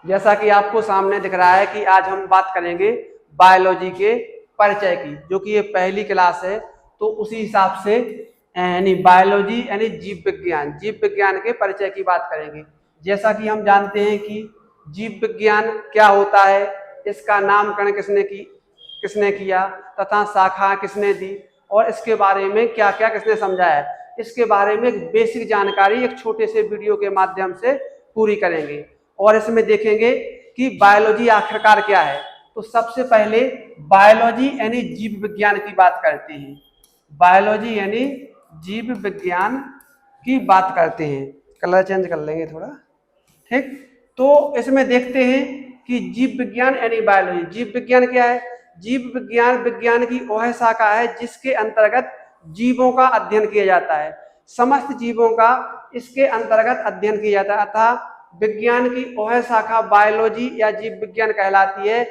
जैसा कि आपको सामने दिख रहा है कि आज हम बात करेंगे बायोलॉजी के परिचय की, जो कि ये पहली क्लास है। तो उसी हिसाब से यानी बायोलॉजी यानी जीव विज्ञान के परिचय की बात करेंगे। जैसा कि हम जानते हैं कि जीव विज्ञान क्या होता है, इसका नामकरण किसने किया तथा शाखा किसने दी और इसके बारे में क्या क्या किसने समझाया, इसके बारे में एक बेसिक जानकारी एक छोटे से वीडियो के माध्यम से पूरी करेंगे। और इसमें देखेंगे कि बायोलॉजी आखिरकार क्या है। तो सबसे पहले बायोलॉजी यानी जीव विज्ञान की बात करते हैं। बायोलॉजी यानी जीव विज्ञान की बात करते हैं। कलर चेंज कर लेंगे थोड़ा, ठीक। तो इसमें देखते हैं कि जीव विज्ञान यानी बायोलॉजी। जीव विज्ञान क्या है? जीव विज्ञान की वह शाखा है जिसके अंतर्गत जीवों का अध्ययन किया जाता है। समस्त जीवों का इसके अंतर्गत अध्ययन किया जाता है। अतः विज्ञान की वह शाखा बायोलॉजी या जीव विज्ञान कहलाती है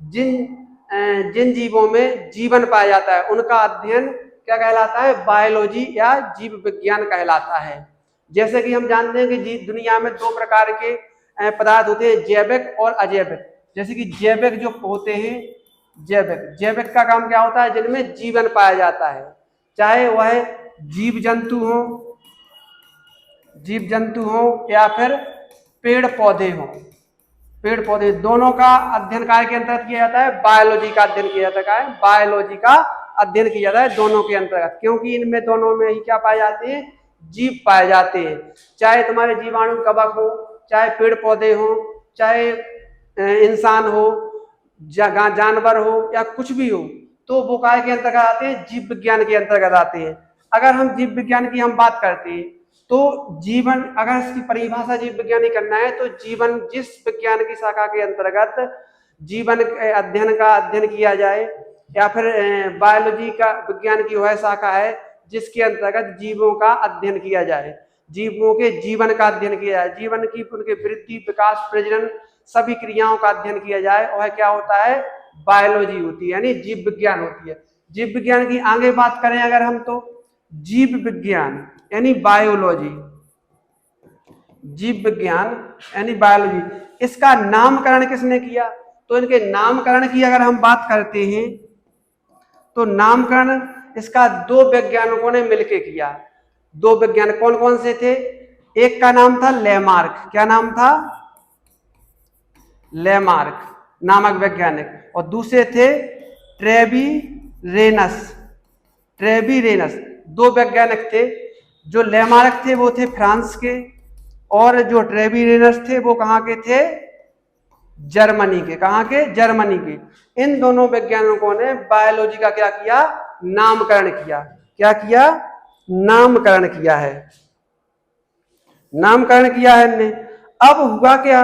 जिन जीवों में जीवन पाया जाता है, उनका अध्ययन क्या कहलाता है? बायोलॉजी या जीव विज्ञान कहलाता है। जैसे कि हम जानते हैं कि दुनिया में दो प्रकार के पदार्थ होते हैं, जैविक और अजैविक। जैसे कि जैविक जो होते हैं, जैविक का काम क्या होता है? जिनमें जीवन पाया जाता है, चाहे वह जीव जंतु हो या फिर पेड़ पौधे दोनों का अध्ययन कार्य के अंतर्गत किया जाता है। बायोलॉजी का अध्ययन किया जाता है। बायोलॉजी का अध्ययन किया जाता है दोनों के अंतर्गत, क्योंकि इनमें दोनों में ही क्या पाए जाते हैं? जीव पाए जाते हैं। चाहे तुम्हारे जीवाणु कवक हो, चाहे पेड़ पौधे हो, चाहे इंसान हो, जानवर हो या कुछ भी हो, तो वो काय के अंतर्गत आते हैं? जीव विज्ञान के अंतर्गत आते हैं। अगर हम जीव विज्ञान की हम बात करते हैं तो जीवन, अगर इसकी परिभाषा जीव विज्ञान ही करना है तो जीवन जिस विज्ञान की शाखा के अंतर्गत जीवन का अध्ययन किया जाए, या फिर बायोलॉजी का विज्ञान की वह शाखा है जिसके अंतर्गत जीवों का अध्ययन किया जाए, जीवों के जीवन का अध्ययन किया जाए, जीवन की उनके वृद्धि, विकास, प्रजनन सभी क्रियाओं का अध्ययन किया जाए, वह क्या होता है? बायोलॉजी होती है, यानी जीव विज्ञान होती है। जीव विज्ञान की आगे बात करें अगर हम, तो जीव विज्ञान यानी बायोलॉजी, जीव विज्ञान यानी बायोलॉजी, इसका नामकरण किसने किया? तो इनके नामकरण की अगर हम बात करते हैं तो नामकरण इसका दो वैज्ञानिकों ने मिलकर किया। दो वैज्ञानिक कौन कौन से थे? एक का नाम था लेमार्क। क्या नाम था? लेमार्क नामक वैज्ञानिक। और दूसरे थे ट्रेवी रेनस। दो वैज्ञानिक थे। जो लेमार्क थे वो थे फ्रांस के, और जो ट्रेवी रेनस थे वो कहाँ के थे? जर्मनी के। कहाँ के? जर्मनी के। इन दोनों वैज्ञानिकों ने बायोलॉजी का क्या किया? नामकरण किया। क्या किया? नामकरण किया है। नामकरण किया है इनने। अब हुआ क्या?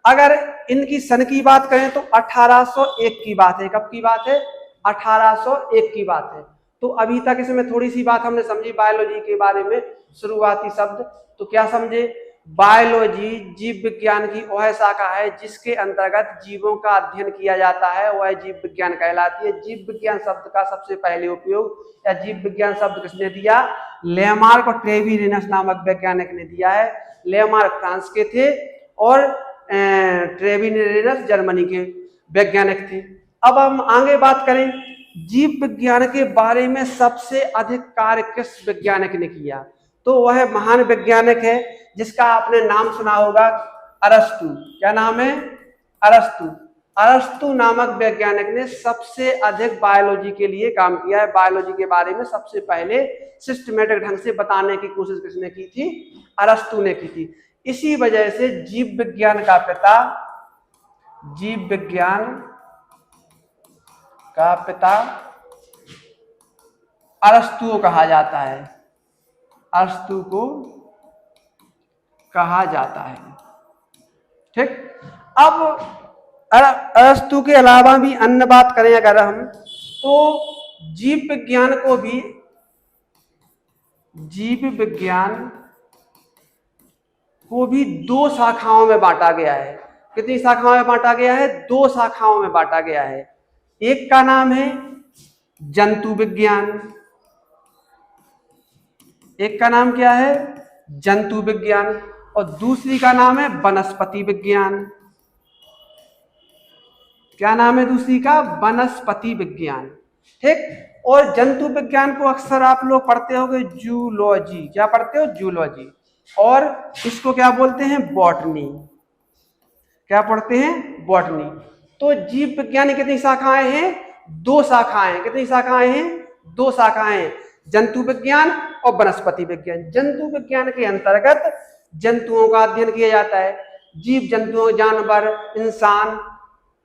अगर इनकी सन की बात करें तो 1801 की बात है। कब की बात है? 1801 की बात है। तो अभी तक इसमें थोड़ी सी बात हमने समझी बायोलॉजी के बारे में, शुरुआती शब्द। तो क्या समझे? बायोलॉजी जीव विज्ञान की वह शाखा है जिसके अंतर्गत जीवों का अध्ययन किया जाता है, वह जीव विज्ञान कहलाती है। जीव विज्ञान शब्द का सबसे पहले उपयोग या जीव विज्ञान शब्द किसने दिया? लेमार्क और ट्रेवी रेनस नामक वैज्ञानिक ने दिया है। लेमार्क फ्रांस के थे और ट्रेवी रेनस जर्मनी के वैज्ञानिक थे। अब हम आगे बात करें, जीव विज्ञान के बारे में सबसे अधिक कार्य किस वैज्ञानिक ने किया? तो वह महान वैज्ञानिक है जिसका आपने नाम सुना होगा, अरस्तु। क्या नाम है? अरस्तु। अरस्तु नामक वैज्ञानिक ने सबसे अधिक बायोलॉजी के लिए काम किया है। बायोलॉजी के बारे में सबसे पहले सिस्टमेटिक ढंग से बताने की कोशिश किसने की थी? अरस्तु ने की थी। इसी वजह से जीव विज्ञान का पिता अरस्तु को कहा जाता है। अरस्तु को कहा जाता है, ठीक। अब अरस्तु के अलावा भी अन्य बात करें अगर हम, तो जीव विज्ञान को भी दो शाखाओं में बांटा गया है। कितनी शाखाओं में बांटा गया है? दो शाखाओं में बांटा गया है। एक का नाम है जंतु विज्ञान। एक का नाम क्या है? जंतु विज्ञान। और दूसरी का नाम है वनस्पति विज्ञान। क्या नाम है दूसरी का? वनस्पति विज्ञान। ठीक। और जंतु विज्ञान को अक्सर आप लोग पढ़ते होगे जूलॉजी। क्या पढ़ते हो? जूलॉजी। और इसको क्या बोलते हैं? बॉटनी। क्या पढ़ते हैं? बॉटनी। तो जीव विज्ञान की कितनी शाखाएं हैं? 2 शाखाएं। कितनी शाखाएं हैं? 2 शाखाएं, जंतु विज्ञान और वनस्पति विज्ञान। जंतु विज्ञान के अंतर्गत जंतुओं का अध्ययन किया जाता है। जीव जंतुओं, जानवर, इंसान,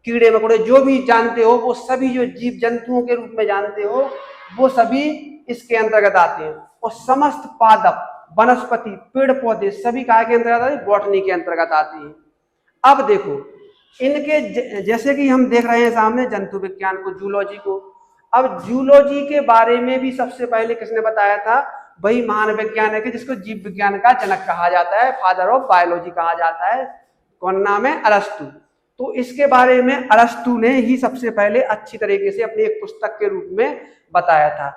कीड़े मकोड़े, जो भी जानते हो वो सभी, जो जीव जंतुओं के रूप में जानते हो वो सभी इसके अंतर्गत आते हैं। और समस्त पादप, वनस्पति, पेड़ पौधे सभी काय के अंतर्गत आते हैं? बॉटनी के अंतर्गत आते हैं। अब देखो इनके जैसे कि हम देख रहे हैं सामने जंतु विज्ञान को, जूलॉजी को। अब जूलॉजी के बारे में भी सबसे पहले किसने बताया था? वही महान वैज्ञानिक है जिसको जीव विज्ञान का जनक कहा जाता है, फादर ऑफ बायोलॉजी कहा जाता है। कौन नाम है? अरस्तु। तो इसके बारे में अरस्तु ने ही सबसे पहले अच्छी तरीके से अपनी एक पुस्तक के रूप में बताया था।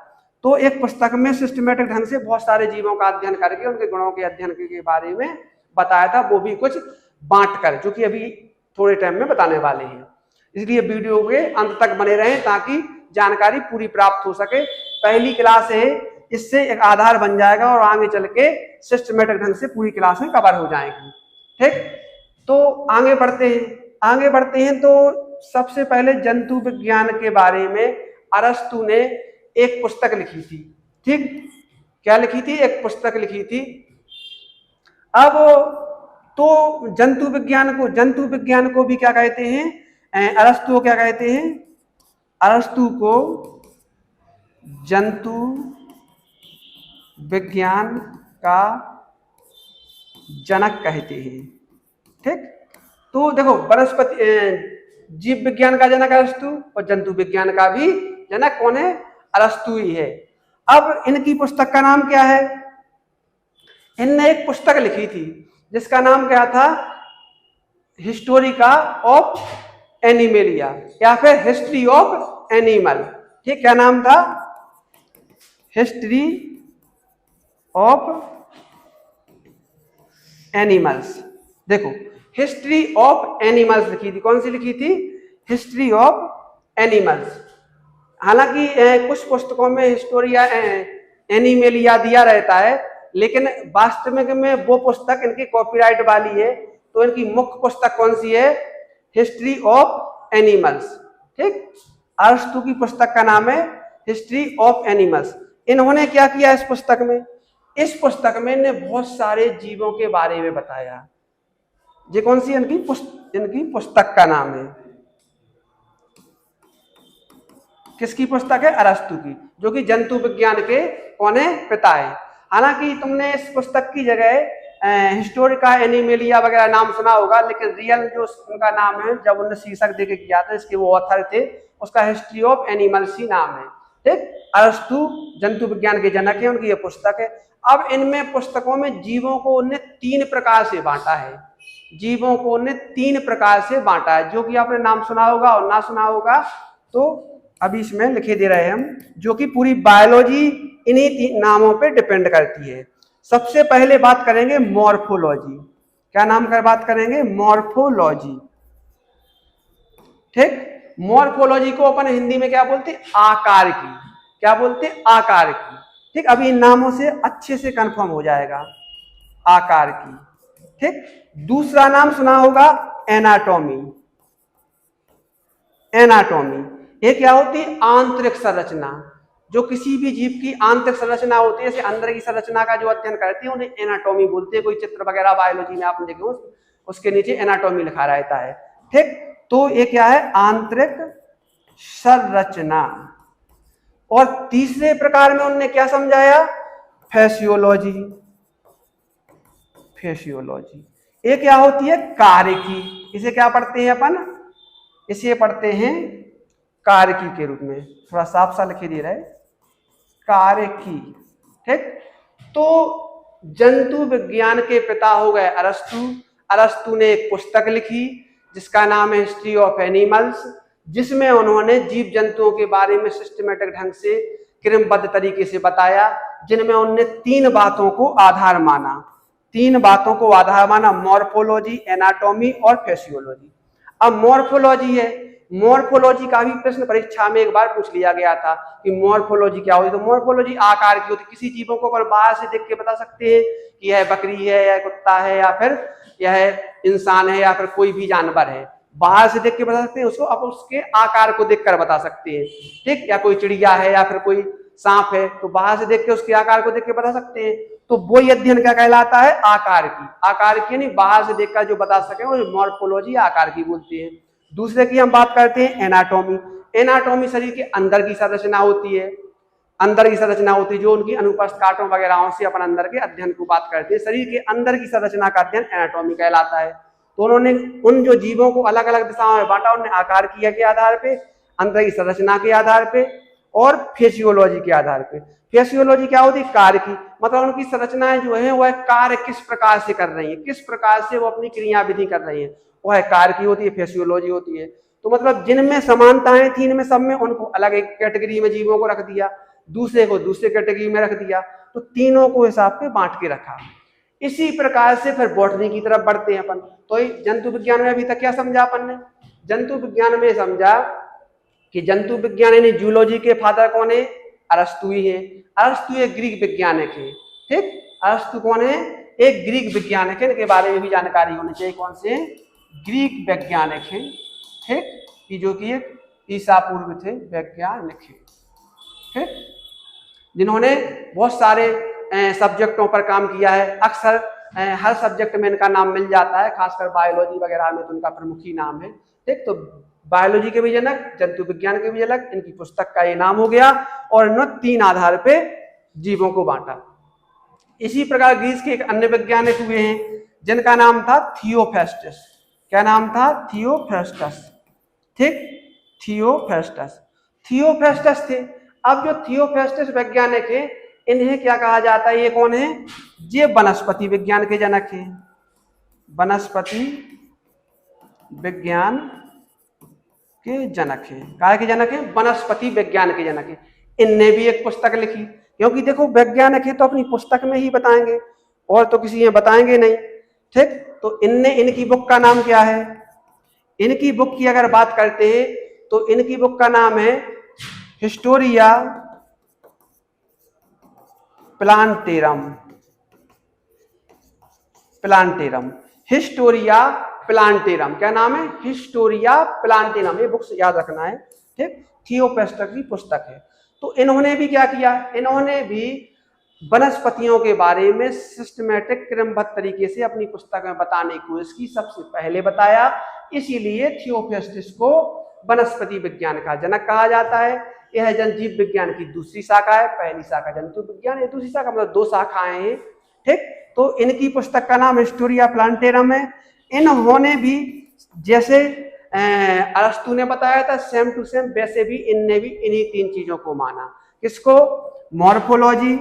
तो एक पुस्तक में सिस्टमेटिक ढंग से बहुत सारे जीवों का अध्ययन करके उनके गुणों के अध्ययन के बारे में बताया था, वो भी कुछ बांट कर, जो कि अभी थोड़े टाइम में बताने वाले हैं। इसलिए वीडियो के अंत तक बने रहें ताकि जानकारी पूरी प्राप्त हो सके। पहली क्लास है, इससे एक आधार बन जाएगा और आगे चल के सिस्टमेटिक ढंग से पूरी क्लासें कवर हो जाएंगी। ठीक। तो आगे बढ़ते हैं। तो सबसे पहले जंतु विज्ञान के बारे में अरस्तु ने एक पुस्तक लिखी थी। ठीक। क्या लिखी थी? एक पुस्तक लिखी थी। अब तो जंतु विज्ञान को भी क्या कहते हैं? अरस्तु को क्या कहते हैं? अरस्तु को जंतु विज्ञान का जनक कहते हैं। ठीक। तो देखो, जीव विज्ञान का जनक अरस्तु और जंतु विज्ञान का भी जनक कौन है? अरस्तु ही है। अब इनकी पुस्तक का नाम क्या है? इनने एक पुस्तक लिखी थी जिसका नाम क्या था? हिस्टोरिका ऑफ एनिमेलिया, या फिर हिस्ट्री ऑफ एनिमल। ठीक। क्या नाम था? History of animals. देखो, हिस्ट्री ऑफ एनिमल्स लिखी थी। कौन सी लिखी थी? History of animals. हालांकि कुछ पुस्तकों में हिस्टोरिया एनिमेलिया दिया रहता है, लेकिन वास्तविक में वो पुस्तक इनकी कॉपीराइट वाली है। तो इनकी मुख्य पुस्तक कौन सी है? History of animals. ठीक। अरस्तु की पुस्तक का नाम है हिस्ट्री ऑफ एनिमल्स। इन्होंने क्या किया इस पुस्तक में? इस पुस्तक में इन्हें बहुत सारे जीवों के बारे में बताया। ये कौन सी इनकी पुस्तक का नाम है? किसकी पुस्तक है? अरस्तु की, जो कि जंतु विज्ञान के कौन है? पिता है। हालांकि तुमने इस पुस्तक की जगह हिस्टोरिका एनिमेलिया वगैरह नाम सुना होगा, लेकिन रियल जो उनका नाम है, जब उन्होंने शीर्षक देके किया था, इसके वो ऑथर थे, उसका हिस्ट्री ऑफ एनिमल्स ही नाम है। ठीक। अरस्तु जंतु विज्ञान के जनक है, उनकी ये पुस्तक है। अब इनमें पुस्तकों में जीवों को उन्हें 3 प्रकार से बांटा है। जीवों को उन्हें 3 प्रकार से बांटा है, जो कि आपने नाम सुना होगा और ना सुना होगा। तो अभी इसमें लिखे दे रहे हैं हम, जो कि पूरी बायोलॉजी इन्हीं 3 नामों पे डिपेंड करती है। सबसे पहले बात करेंगे मॉर्फोलॉजी। क्या नाम कर बात करेंगे? मॉर्फोलॉजी। ठीक। मॉर्फोलॉजी को अपन हिंदी में क्या बोलते? आकार की। क्या बोलते? आकार की। ठीक। अभी इन नामों से अच्छे से कंफर्म हो जाएगा, आकार की। ठीक। दूसरा नाम सुना होगा एनाटॉमी। एनाटॉमी ये क्या होती है? आंतरिक संरचना। जो किसी भी जीव की आंतरिक संरचना होती है, जैसे अंदर की संरचना का जो अध्ययन करती है, उन्हें एनाटॉमी बोलते हैं। कोई चित्र वगैरह बायोलॉजी में आपने देखे उसके नीचे एनाटॉमी लिखा रहता है। ठीक। तो ये क्या है? आंतरिक संरचना। और तीसरे प्रकार में उन्होंने क्या समझाया? फेसियोलॉजी। फेसियोलॉजी ये क्या होती है? कार्य की। इसे क्या पढ़ते हैं अपन? इसे पढ़ते हैं कारकी के रूप में। थोड़ा साफ सा लिखे दे रहा है, कारकी। ठीक। तो जंतु विज्ञान के पिता हो गए अरस्तु। अरस्तु ने एक पुस्तक लिखी जिसका नाम है हिस्ट्री ऑफ एनिमल्स, जिसमें उन्होंने जीव जंतुओं के बारे में सिस्टमेटिक ढंग से क्रमबद्ध तरीके से बताया, जिनमें उन्होंने 3 बातों को आधार माना। 3 बातों को आधार माना, मॉर्फोलॉजी, एनाटॉमी और फेसियोलॉजी। अब मॉर्फोलॉजी है, मॉर्फोलॉजी का भी प्रश्न परीक्षा में एक बार पूछ लिया गया था कि मॉर्फोलॉजी क्या होती है। तो मॉर्फोलॉजी आकार की होती है। किसी जीवों को अगर बाहर से देख के बता सकते हैं कि यह बकरी है या कुत्ता है या फिर यह इंसान है या फिर कोई भी जानवर है, बाहर से देख के बता सकते हैं उसको, अब उसके आकार को देखकर बता सकते हैं, ठीक। या कोई चिड़िया है या फिर कोई सांप है तो बाहर से देख के उसके आकार को देख के बता सकते हैं। तो वही अध्ययन क्या कहलाता है, आकार की। आकार की नहीं, बाहर से देखकर जो बता सके वो मॉर्फोलॉजी आकार की बोलती है। दूसरे की हम बात करते हैं एनाटॉमी। एनाटॉमी शरीर के अंदर की संरचना होती है, अंदर की संरचना होती है, जो उनकी अनुपस्थ कांटों वगैरह से अपन अंदर के अध्ययन को बात करते हैं। शरीर के अंदर की संरचना का अध्ययन एनाटॉमी कहलाता है। तो उन्होंने उन जो जीवों को अलग अलग दिशाओं में बांटा, उन्हें आकार किया के आधार पे, अंदर की संरचना के आधार पे और फेसियोलॉजी के आधार पे। फेसियोलॉजी क्या होती है, कार्य की, मतलब उनकी संरचनाएं जो है वह कार्य किस प्रकार से कर रही है, किस प्रकार से वो अपनी क्रियाविधि कर रही है, वह कार्य की होती है, फेसियोलॉजी होती है। तो मतलब जिनमें समानताएं थी इनमें सब में, उनको अलग एक कैटेगरी में जीवों को रख दिया, दूसरे को दूसरे कैटेगरी में रख दिया, तो तीनों को हिसाब पे बांट के रखा। इसी प्रकार से फिर बॉटनी की तरफ बढ़ते हैं अपन। तो जंतु विज्ञान में अभी तक क्या समझा अपन ने, जंतु विज्ञान में समझा कि जंतु विज्ञान यानी जूलॉजी के फादर कौन है, अरस्तु ही है। अरस्तु एक ग्रीक वैज्ञानिक है, ठीक। अरस्तु कौन है, एक ग्रीक वैज्ञानिक है, इनके बारे में भी जानकारी होनी चाहिए। कौन से, ग्रीक वैज्ञानिक है, ठीक, कि जो कि एक ईसा पूर्व थे वैज्ञानिक है, ठीक, जिन्होंने बहुत सारे सब्जेक्टों पर काम किया है। अक्सर हर सब्जेक्ट में इनका नाम मिल जाता है, खासकर बायोलॉजी वगैरह में तो इनका प्रमुख ही नाम है, ठीक। तो बायोलॉजी के भी जनक, जंतु विज्ञान के भी जनक, इनकी पुस्तक का ये नाम हो गया। और इन्होंने 3 आधार पे जीवों को बांटा। इसी प्रकार ग्रीस के एक अन्य वैज्ञानिक हुए हैं जिनका नाम था थियोफेस्टस। क्या नाम था, थियोफेस्टस, ठीक, थियोफेस्टस। थियोफेस्टस थे। अब जो थियोफेस्टस वैज्ञानिक है, इन्हें क्या कहा जाता है, ये कौन है, ये वनस्पति विज्ञान के जनक हैं, वनस्पति विज्ञान के जनक है। काय के जनक है, वनस्पति विज्ञान के जनक है। इनने भी एक पुस्तक लिखी, क्योंकि देखो वैज्ञानिक है तो अपनी पुस्तक में ही बताएंगे और तो किसी में बताएंगे नहीं, ठीक। तो इनने, इनकी बुक का नाम क्या है, इनकी बुक की अगर बात करते हैं तो इनकी बुक का नाम है Historia plantarum. Plantarum, Historia plantarum, क्या नाम है, हिस्टोरिया प्लांटेरम। ये बुक्स याद रखना है, ठीक। थियोफेस्टस की पुस्तक है। तो इन्होंने भी क्या किया, इन्होंने भी वनस्पतियों के बारे में सिस्टमैटिक क्रमबद्ध तरीके से अपनी पुस्तक में बताने को इसकी सबसे पहले बताया। इसीलिए थियोफेस्टस को वनस्पति विज्ञान का जनक कहा जाता है। यह जीव विज्ञान की दूसरी शाखा है। पहली शाखा जंतु विज्ञान है, दूसरी शाखा मतलब 2 शाखाएं हैं, ठीक। तो इनकी पुस्तक का नाम हिस्टोरिया प्लांटेरम है। इन्होंने भी जैसे अरस्तु ने बताया था सेम टू सेम, वैसे भी इनने भी इन्हीं 3 चीजों को माना। किसको, मॉर्फोलॉजी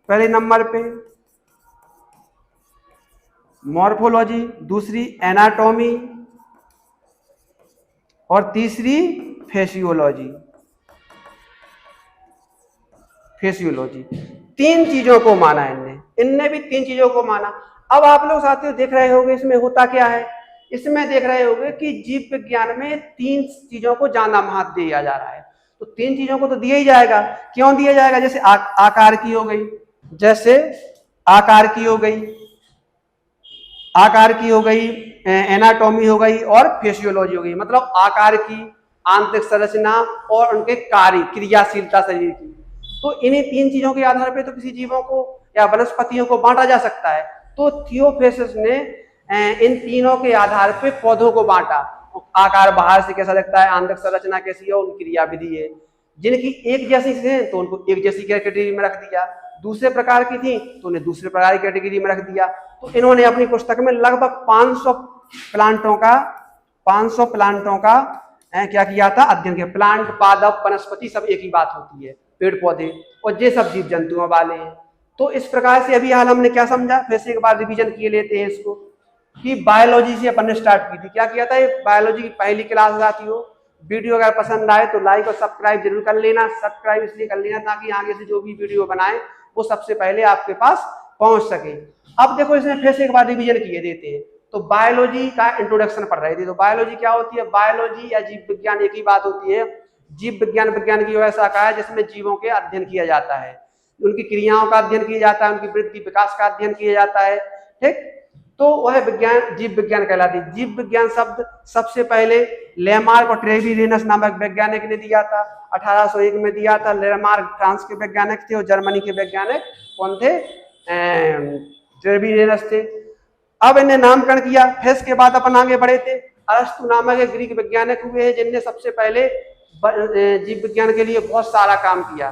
पहले नंबर पे, मॉर्फोलॉजी, दूसरी एनाटॉमी और तीसरी फेसियोलॉजी। फेसियोलॉजी 3 चीजों को माना इनने भी 3 चीजों को माना। अब आप लोग साथियों देख रहे होंगे इसमें होता क्या है, इसमें देख रहे होंगे कि जीव विज्ञान में 3 चीजों को ज्यादा महत्व दिया जा रहा है। तो 3 चीजों को तो दिया ही जाएगा, क्यों दिया जाएगा, जैसे आकार की हो गई, जैसे आकार की हो गई, आकार की हो गई, एनाटॉमी हो गई और फेसियोलॉजी हो गई। मतलब आकार की, आंतरिक संरचना और उनके कार्य, क्रियाशीलता शरीर की। तो इन्हीं 3 चीजों के आधार पर तो किसी जीवों को या वनस्पतियों को बांटा जा सकता है। तो थियोफेस्टस ने इन तीनों के आधार पे पौधों को बांटा। आकार बाहर से कैसा लगता है, आंतरिक संरचना कैसी है, उनकी क्रियाविधि है। जिनकी एक जैसी है तो उनको एक जैसी कैटेगरी में रख दिया, दूसरे प्रकार की थी तो उन्हें दूसरे प्रकार की कैटेगरी में रख दिया। तो इन्होंने अपनी पुस्तक में लगभग 500 प्लांटों का क्या किया था, अध्ययन किया। प्लांट, पादप, वनस्पति सब एक ही बात होती है, पेड़ पौधे, और ये सब जीव जंतुओं वाले हैं। तो इस प्रकार से अभी हाल हमने क्या समझा, फिर से एक बार रिवीजन किए लेते हैं इसको, कि बायोलॉजी से अपन ने स्टार्ट की थी। क्या किया था, ये बायोलॉजी की पहली क्लास आती हो। वीडियो अगर पसंद आए तो लाइक और सब्सक्राइब जरूर कर लेना। सब्सक्राइब इसलिए कर लेना ताकि आगे से जो भी वीडियो बनाए वो सबसे पहले आपके पास पहुंच सके। अब देखो इसमें फिर से एक बार रिवीजन किए देते हैं। तो बायोलॉजी का इंट्रोडक्शन पढ़ रहे थे। तो बायोलॉजी क्या होती है? बायोलॉजी या जीव विज्ञान एक ही बात होती है। जीव विज्ञान विज्ञान की वह शाखा है जिसमें जीवों के अध्ययन किया जाता है, उनकी क्रियाओं का अध्ययन किया जाता है, उनकी वृद्धि विकास का अध्ययन किया जाता है। ठीक, तो वह विज्ञान जीव विज्ञान कहलाती है। जीव विज्ञान शब्द सबसे पहले लेमार्क और ट्रेविरेनस नामक वैज्ञानिक ने दिया था, 1801 में दिया था। लेमार्क फ्रांस के वैज्ञानिक थे और जर्मनी के वैज्ञानिक कौन थे? ट्रेविरेनस थे। अब इन्हें नामकरण किया, फिर इसके बाद अपन आगे बढ़े थे। अरस्तु नामक एक ग्रीक वैज्ञानिक हुए हैं जिनने सबसे पहले जीव विज्ञान के लिए बहुत सारा काम किया।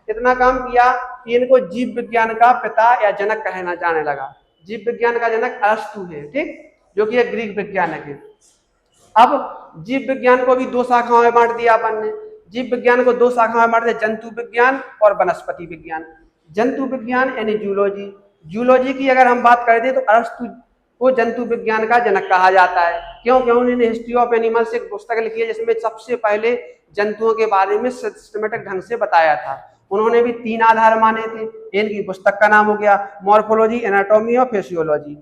इतना काम किया कि इनको जीव विज्ञान का पिता या जनक कहना जाने लगा। जीव विज्ञान का जनक अरस्तु है, ठीक, जो कि एक ग्रीक वैज्ञानिक है। अब जीव विज्ञान को भी दो शाखाओं में बांट दिया अपन ने। जीव विज्ञान को दो शाखाओं में बांट दिया, जंतु विज्ञान और वनस्पति विज्ञान। जंतु विज्ञान यानी जूलॉजी। जूलॉजी की अगर हम बात करते तो अरस्तु को जंतु विज्ञान का जनक कहा जाता है। क्योंकि उन्होंने हिस्ट्री ऑफ एनिमल्स एक पुस्तक लिखी है जिसमें सबसे पहले जंतुओं के बारे में सिस्टमेटिक ढंग से बताया था। उन्होंने भी 3 आधार माने थे। इनकी पुस्तक का नाम हो गया मॉर्फोलॉजी, एनाटॉमी और फिजियोलॉजी।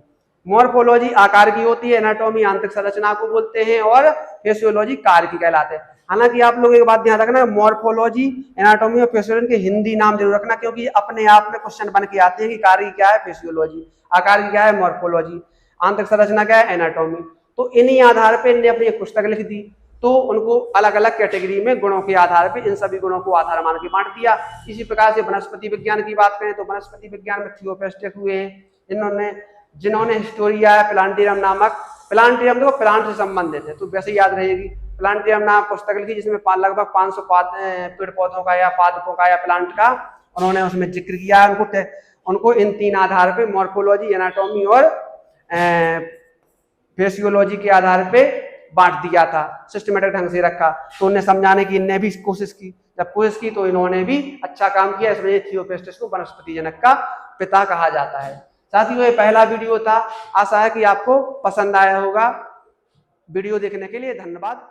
मॉर्फोलॉजी आकार की होती है, एनाटॉमी आंतरिक संरचना को बोलते हैं और फिजियोलॉजी कार्य की कहलाते हैं। हालांकि आप लोग एक बात ध्यान रखना, मॉर्फोलॉजी, एनाटॉमी और फिजियोलॉजी के हिंदी नाम जरूर रखना, क्योंकि अपने आप में क्वेश्चन बन के आते हैं कि कार्य क्या है फिजियोलॉजी, आकार की क्या है मॉर्फोलॉजी, आंतरिक संरचना क्या है एनाटॉमी। तो इन्हीं आधार पर इन्हें अपनी एक पुस्तक लिख दी। तो उनको अलग अलग कैटेगरी में गुणों के आधार पे इन सभी गुणों को आधार मान के बांट दिया। इसी प्रकार से वनस्पति विज्ञान की बात करें तो वनस्पति विज्ञान में थियोपेस्टिक हुए हैं जिन्होंने हिस्टोरिया प्लांटेरियम नामक, प्लांटेरियम देखो प्लांट से संबंधित है तो वैसे याद रहेगी, प्लांटेरियम नाम पुस्तक लिखी जिसमें लगभग 500 पेड़ पौधों का या पादपों का या प्लांट का उन्होंने उसमें जिक्र किया। उनको इन 3 आधार पे मॉर्फोलॉजी, एनाटॉमी और फिजियोलॉजी के आधार पे बांट दिया था, सिस्टमेटिक ढंग से रखा। तो उन्हें समझाने की इनने भी कोशिश की, जब कोशिश की तो इन्होंने भी अच्छा काम किया, इसलिए थियोपेस्टिस को वनस्पति जनक का पिता कहा जाता है। साथियों ये पहला वीडियो था, आशा है कि आपको पसंद आया होगा। वीडियो देखने के लिए धन्यवाद।